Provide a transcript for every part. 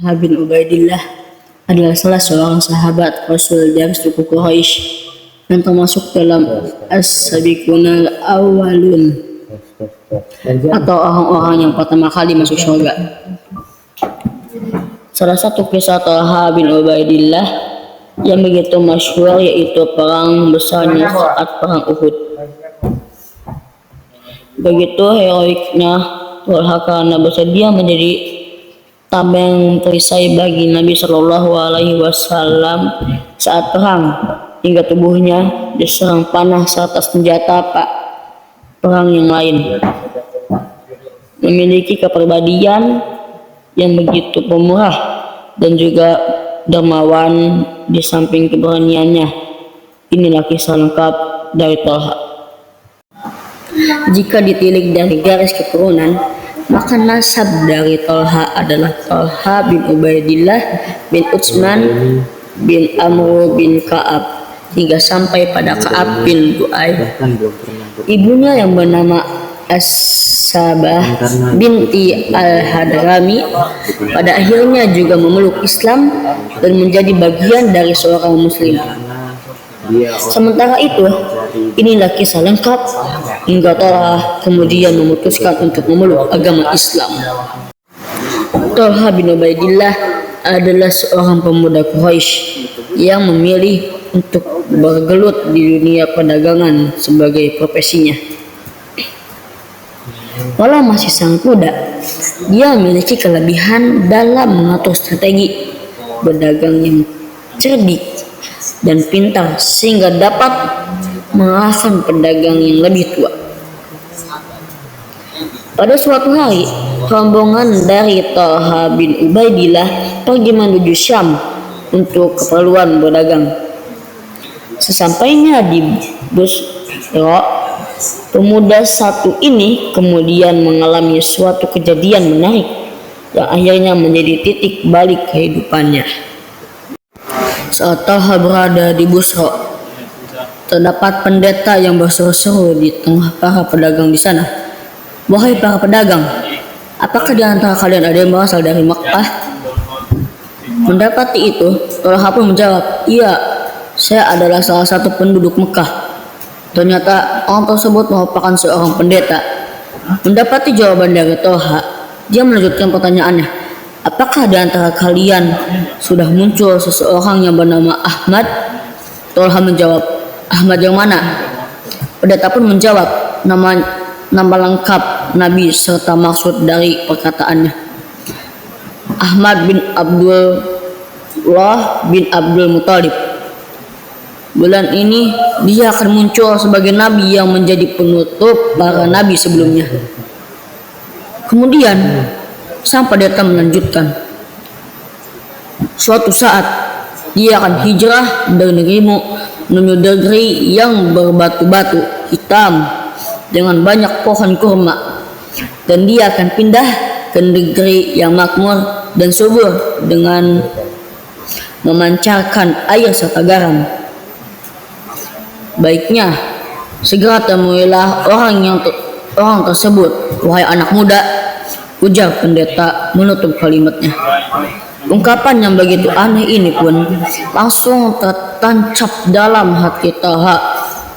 Talha bin Ubaidillah adalah salah seorang sahabat Rasul dari suku Quraisy yang termasuk dalam as-sabiqunal awwalun atau orang-orang yang pertama kali masuk surga. Salah satu kisah Talha bin Ubaidillah yang begitu masyhur yaitu perang besarnya saat perang Uhud. Begitu heroiknya Talha karena bersedia menjadi tameng perisai bagi Nabi Shallallahu Alaihi Wasallam saat perang, hingga tubuhnya diserang panah serta senjata perang yang lain. Memiliki kepribadian yang begitu pemurah dan juga dermawan di samping keberaniannya. Inilah kisah lengkap dari Talha. Jika ditilik dari garis keturunan, maka nasab dari Talha adalah Talha bin Ubaidillah bin Utsman bin Amr bin Ka'ab hingga sampai pada Ka'ab bin Lu'ay. Ibunya yang bernama As-Sabah binti Al-Hadrami pada akhirnya juga memeluk Islam dan menjadi bagian dari seorang muslim. Sementara itu, inilah kisah lengkap hingga Talha kemudian memutuskan untuk memeluk agama Islam. Talha bin Ubaidillah adalah seorang pemuda Quraisy yang memilih untuk bergelut di dunia perdagangan sebagai profesinya. Walau masih sang muda, dia memiliki kelebihan dalam mengatur strategi berdagang yang cerdik dan pintar sehingga dapat mengalahkan pedagang yang lebih tua. Pada suatu hari, rombongan dari Talha bin Ubaidillah pergi menuju Syam untuk keperluan berdagang. Sesampainya di Busra, pemuda satu ini kemudian mengalami suatu kejadian menarik yang akhirnya menjadi titik balik kehidupannya. Saat Talha berada di Busra, terdapat pendeta yang berseru-seru di tengah para pedagang di sana. "Wahai para pedagang, apakah di antara kalian ada yang berasal dari Makkah?" Mendapati itu, Talha pun menjawab, "Iya, saya adalah salah satu penduduk Mekah." Ternyata orang tersebut merupakan seorang pendeta. Mendapati jawaban dari Talha, dia melanjutkan pertanyaannya, "Apakah di antara kalian sudah muncul seseorang yang bernama Ahmad?" Talha menjawab, "Ahmad yang mana?" Pendeta pun menjawab, nama lengkap Nabi serta maksud dari perkataannya, "Ahmad bin Abdullah bin Abdul Muthalib. Bulan ini dia akan muncul sebagai nabi yang menjadi penutup para nabi sebelumnya." Kemudian sang pendeta melanjutkan, "Suatu saat dia akan hijrah dari negerimu menuju negeri yang berbatu-batu hitam dengan banyak pohon kurma, dan dia akan pindah ke negeri yang makmur dan subur dengan memancarkan air serta garam. Baiknya, segera temuilah orang tersebut, wahai anak muda," ujar pendeta menutup kalimatnya. Ungkapan yang begitu aneh ini pun langsung tertancap dalam hati Talha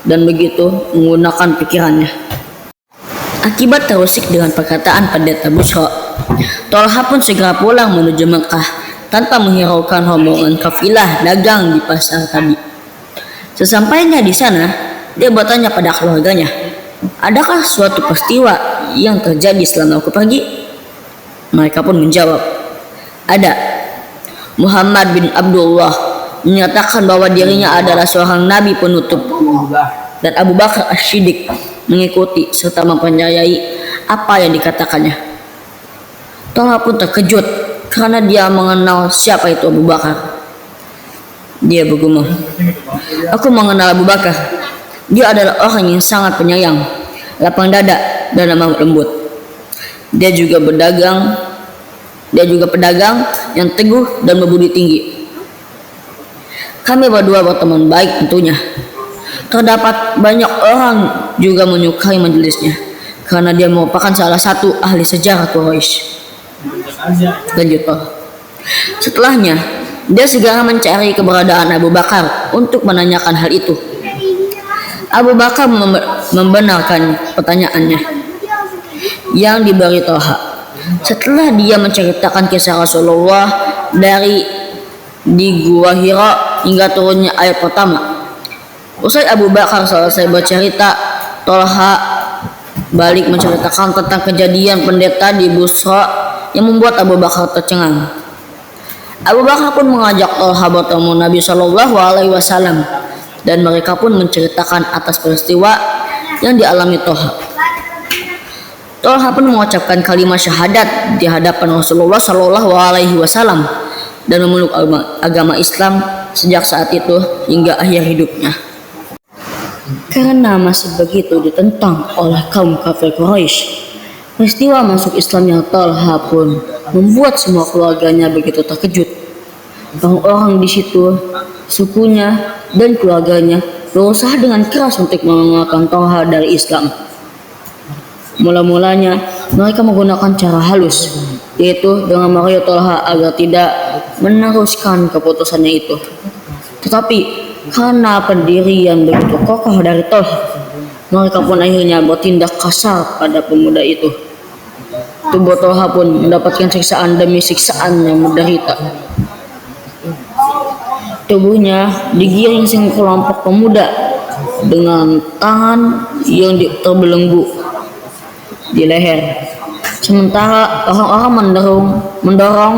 dan begitu menggunakan pikirannya. Akibat terusik dengan perkataan pendeta Busra, Talha pun segera pulang menuju Mekah tanpa menghiraukan rombongan kafilah dagang di pasar tadi. Sesampainya di sana, dia bertanya pada keluarganya, "Adakah suatu peristiwa yang terjadi selama aku pergi?" Mereka pun menjawab, "Ada. Muhammad bin Abdullah menyatakan bahwa dirinya adalah seorang nabi penutup, dan Abu Bakar As-Siddiq mengikuti serta mempercayai apa yang dikatakannya." Talha pun terkejut karena dia mengenal siapa itu Abu Bakar. Dia bergumam, "Aku mengenal Abu Bakar. Dia adalah orang yang sangat penyayang, lapang dada, dan lemah lembut. Dia juga pedagang yang teguh dan berbudi tinggi. Kami berdua berteman baik tentunya. Terdapat banyak orang juga menyukai majelisnya karena dia merupakan salah satu ahli sejarah Quraisy." Lanjut, Setelahnya, dia segera mencari keberadaan Abu Bakar untuk menanyakan hal itu. Abu Bakar membenarkan pertanyaannya yang diberi Tolha. Setelah dia menceritakan kisah Rasulullah di Gua Hira hingga turunnya ayat pertama. Usai Abu Bakar selesai bercerita, Tolha balik menceritakan tentang kejadian pendeta di Busra yang membuat Abu Bakar tercengang. Abu Bakar pun mengajak Tolha bertemu Nabi Shallallahu Alaihi Wasallam dan mereka pun menceritakan atas peristiwa yang dialami Tolha. Tolha pun mengucapkan kalimat syahadat di hadapan Rasulullah Shallallahu Alaihi Wasallam dan memeluk agama Islam sejak saat itu hingga akhir hidupnya. Karena masih begitu ditentang oleh kaum kafir Quraisy, peristiwa masuk Islamnya Tolha pun membuat semua keluarganya begitu terkejut. Orang-orang di situ, sukunya dan keluarganya berusaha dengan keras untuk mengeluarkan Tolha dari Islam. Mula-mulanya mereka menggunakan cara halus, yaitu dengan merayu Tolha agar tidak meneruskan keputusannya itu. Tetapi karena pendirian begitu kokoh dari Tolha, mereka pun akhirnya bertindak kasar pada pemuda itu. Tubuh Tolha pun mendapatkan siksaan demi siksaan yang menderita. Tubuhnya digiring sekelompok pemuda dengan tangan yang terbelenggu di leher, sementara orang-orang mendorong,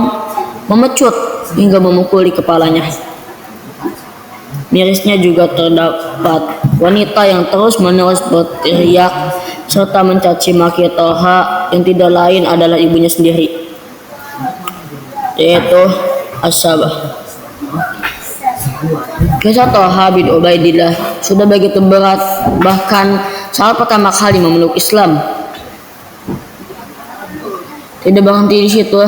memecut hingga memukuli kepalanya. Mirisnya juga terdapat wanita yang terus-menerus berteriak serta mencaci maki Tolha yang tidak lain adalah ibunya sendiri, yaitu As-Sabah. Kisah Tolha bin Ubaidillah sudah begitu berat bahkan saat pertama kali memeluk Islam. Tidak berhenti di situ,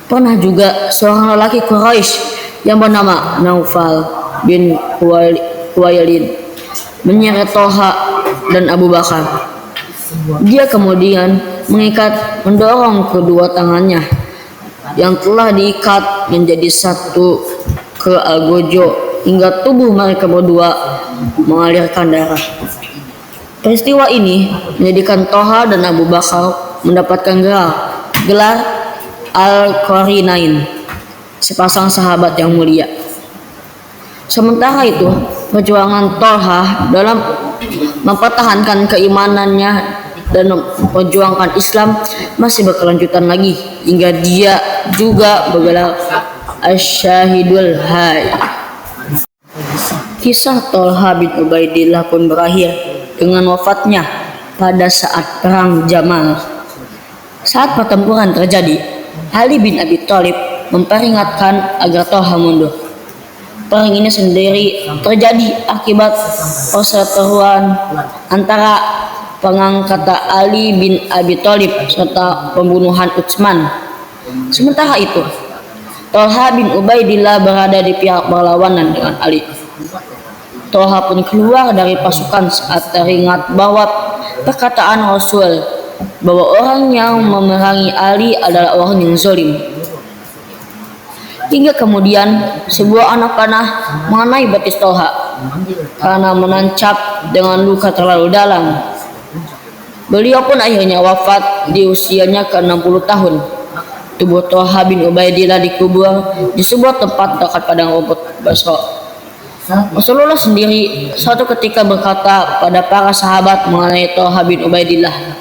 pernah juga seorang lelaki Quraisy yang bernama Naufal bin Khuwailid menyeret Tolha dan Abu Bakar. Dia kemudian mendorong kedua tangannya yang telah diikat menjadi satu ke algojo hingga tubuh mereka berdua mengalirkan darah. Peristiwa ini menjadikan Tolha dan Abu Bakar mendapatkan gelar Al-Qarinain, sepasang sahabat yang mulia. Sementara itu, perjuangan Tolha dalam mempertahankan keimanannya dan memperjuangkan Islam masih berkelanjutan lagi hingga dia juga bergelar Asyhadul Hayy. Kisah Tolha bin Ubaidillah pun berakhir dengan wafatnya pada saat perang Jamal. Saat pertempuran terjadi, Ali bin Abi Thalib memperingatkan agar Tolha mundur. Perang ini sendiri terjadi akibat perseteruan antara pengangkat Ali bin Abi Thalib serta pembunuhan Utsman. Sementara itu, Tolha bin Ubaidillah berada di pihak berlawanan dengan Ali. Tolha pun keluar dari pasukan saat teringat bahwa perkataan Rasul bahwa orang yang memerangi Ali adalah orang yang zalim. Hingga kemudian sebuah anak panah mengenai betis Tolha karena menancap dengan luka terlalu dalam. Beliau pun akhirnya wafat di usianya ke-60 tahun. Tubuh Tolha bin Ubaidillah dikubur di sebuah tempat dekat padang rumput Basra. Rasulullah sendiri suatu ketika berkata pada para sahabat mengenai Tolha bin Ubaidillah,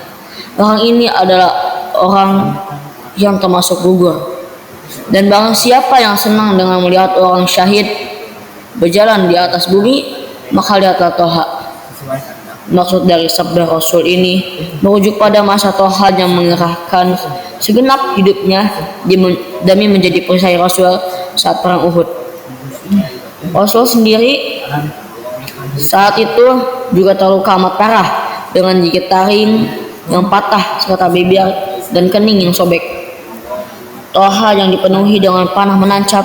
orang ini adalah orang yang termasuk gugur, dan barang siapa yang senang dengan melihat orang syahid berjalan di atas bumi, maka lihatlah Tolha. Maksud dari sabda Rasul ini merujuk pada masa Tolha yang mengerahkan segenap hidupnya demi menjadi perisai Rasul saat perang Uhud. Rasul sendiri saat itu juga terluka amat parah dengan gigi taring yang patah serta bibir dan kening yang sobek. Tolha yang dipenuhi dengan panah menancap,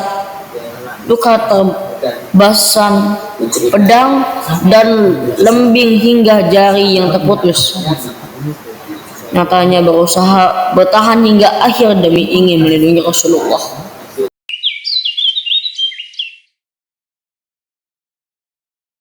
luka terbasan pedang dan lembing hingga jari yang terputus. Nyatanya berusaha bertahan hingga akhir demi ingin melindungi Rasulullah.